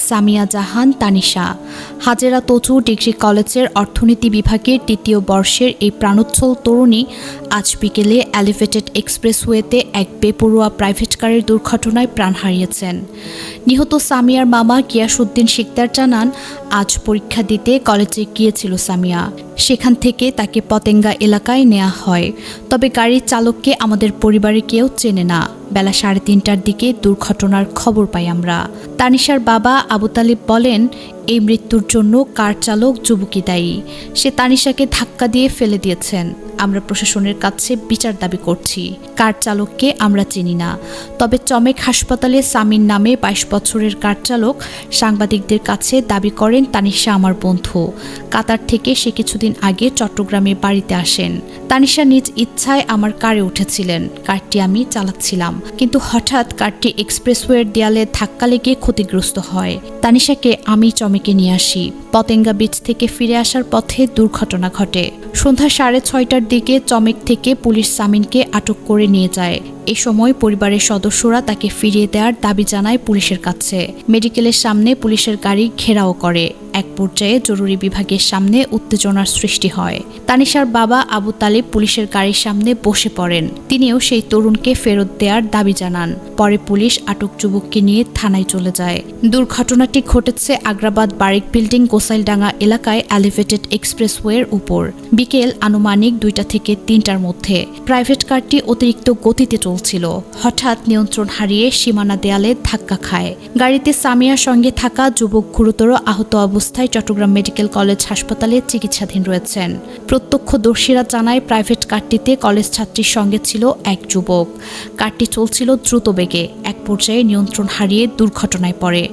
সামিয়া জাহান Tanisha Hajera Taju degree কলেজের অর্থনীতি বিভাগের ৩য় বর্ষের এই প্রাণোচ্ছল তরুণী আজ বিকেলে এলিভেটেড এক্সপ্রেসওয়েতে এক বেপরোয়া প্রাইভেট কারের দুর্ঘটনায় প্রাণ হারিয়েছেন। নিহত সামিয়ার মামা গিয়াসউদ্দিন শিকদার জানান, আজ পরীক্ষা দিতে কলেজে গিয়েছিল সামিয়া। সেখান থেকে তাকে পতেঙ্গা এলাকায় নেওয়া হয়। তবে গাড়ির চালককে আমাদের পরিবারের কেউ চেনে না। বেলা 3:30টার দিকে দুর্ঘটনার খবর পাই আমরা। তানিশার বাবা আবু তালিব বলেন, এই মৃত্যুর জন্য কার চালক যুবকই দায়ী। সে তানিশাকে ধাক্কা দিয়ে ফেলে দিয়েছেন। আমরা প্রশাসনের কাছে বিচার দাবি করছি। কার চালককে আমরা চিনি না। তবে চমেক হাসপাতালে সামিন নামে 22 বছরের কার চালক সাংবাদিকদের কাছে দাবি করেন, তানিশা আমার বন্ধু। কাতার থেকে সে কিছুদিন আগে চট্টগ্রামে বাড়িতে আসেন। তানিশা নিজ ইচ্ছায় আমার কারে উঠেছিলেন। কারটি আমি চালাচ্ছিলাম, কিন্তু হঠাৎ কারটি এক্সপ্রেসওয়ের দেয়ালে ধাক্কা লেগে ক্ষতিগ্রস্ত হয়। তানিশাকে আমি চমেকে নিয়ে আসি। পতেঙ্গা বিচ থেকে ফিরে আসার পথে দুর্ঘটনা ঘটে। সন্ধ্যা 6:30টার দিকে চমেক থেকে পুলিশ সামিনকে আটক করে নিয়ে যায়। এ সময় পরিবারের সদস্যরা তাকে ফিরিয়ে দেওয়ার দাবি জানায় পুলিশের কাছে। মেডিকেলের সামনে পুলিশের গাড়ি ঘেরাও করে। এক পর্যায়ে জরুরি বিভাগের সামনে উত্তেজনার সৃষ্টি হয়। তানিশার বাবা আবু তালিব পুলিশের গাড়ির সামনে বসে পড়েন। তিনিও সেই তরুণকে ফেরত দেওয়ার দাবি জানান। পরে পুলিশ আটক যুবককে নিয়ে থানায় চলে যায়। দুর্ঘটনাটি ঘটেছে আগ্রাবাদ বারিক বিল্ডিং গোসাইলডাঙ্গা এলাকায় এলিভেটেড এক্সপ্রেসওয়ের উপর বিকেল আনুমানিক 2টা থেকে 3টার মধ্যে। প্রাইভেট কারটি অতিরিক্ত গতিতে চলছিল। হঠাৎ নিয়ন্ত্রণ হারিয়ে সীমানা দেয়ালে ধাক্কা খায়। গাড়িতে সামিয়ার সঙ্গে থাকা যুবক গুরুতর আহত অবস্থায় চট্টগ্রাম মেডিকেল কলেজ হাসপাতালে চিকিৎসাধীন রয়েছেন। প্রত্যক্ষদর্শীরা জানায়, প্রাইভেট কারটিতে কলেজ ছাত্রীর সঙ্গে ছিল এক যুবক। কারটি চলছিল দ্রুত বেগে। এক পর্যায়ে নিয়ন্ত্রণ হারিয়ে দুর্ঘটনায় পড়ে।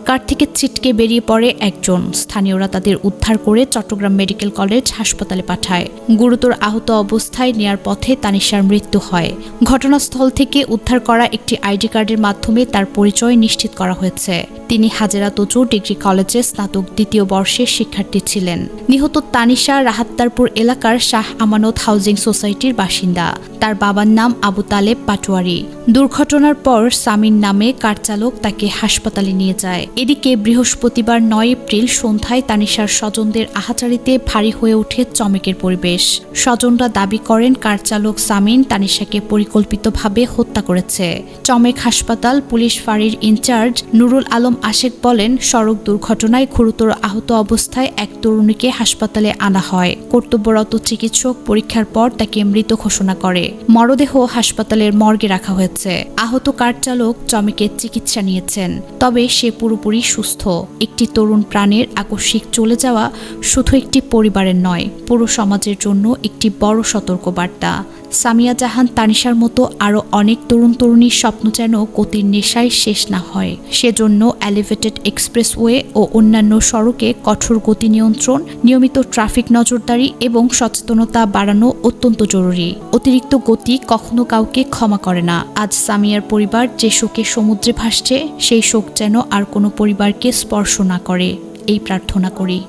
কার থেকে ছিটকে বেরিয়ে পড়ে একজন। স্থানীয়রা তাদের উদ্ধার করে চট্টগ্রাম মেডিকেল কলেজ হাসপাতালে পাঠায়। গুরুতর আহত অবস্থায় নেয়ার পথে তানিশার মৃত্যু হয়। ঘটনাস্থল থেকে উদ্ধার করা একটি আইডি কার্ডের মাধ্যমে তার পরিচয় নিশ্চিত করা হয়েছে। তিনি হাজেরা তজু ডিগ্রি কলেজে স্নাতক 2য় বর্ষের শিক্ষার্থী ছিলেন। নিহত তানিশা রাহাত্তারপুর এলাকার শাহ আমানত হাউজিং সোসাইটির বাসিন্দা। তার বাবার নাম আবু তালেব পাটোয়ারি। দুর্ঘটনার পর সামিন নামে কার চালক তাকে হাসপাতালে নিয়ে যায়। এদিকে বৃহস্পতিবার 9 এপ্রিল সন্ধ্যায় তানিশার স্বজনদের আহাজারিতে ভারী হয়ে ওঠে চমেকের পরিবেশ। স্বজনরা দাবি করেন, কার চালক সামিন তানিশাকে পরিকল্পিতভাবে হত্যা করেছে। চমেক হাসপাতাল পুলিশ ফাঁড়ির ইনচার্জ নুরুল আলম আশেক বলেন, সড়ক দুর্ঘটনায় গুরুতর আহত অবস্থায় এক তরুণীকে হাসপাতালে আনা হয়। কর্তব্যরত চিকিৎসক পরীক্ষার পর তাকে মৃত ঘোষণা করে। মরদেহ হাসপাতালের মর্গে রাখা হয়েছে। আহত কার চালক চমেকে চিকিৎসা নিয়েছেন, তবে সে পুরোপুরি সুস্থ। একটি তরুণ প্রাণের আকস্মিক চলে যাওয়া শুধু একটি পরিবারের নয়, পুরো সমাজের জন্য একটি বড় সতর্কবার্তা। সামিয়া জাহান তানিশার মতো আরও অনেক তরুণ তরুণীর স্বপ্ন যেন গতির নেশায় শেষ না হয়, সেজন্য এলিভেটেড এক্সপ্রেসওয়ে ও অন্যান্য সড়কে কঠোর গতি নিয়ন্ত্রণ, নিয়মিত ট্রাফিক নজরদারি এবং সচেতনতা বাড়ানো অত্যন্ত জরুরি। অতিরিক্ত গতি কখনো কাউকে ক্ষমা করে না। আজ সামিয়ার পরিবার যে শোকে সমুদ্রে ভাসছে, সেই শোক যেন আর কোনো পরিবারকে স্পর্শ না করে, এই প্রার্থনা করি।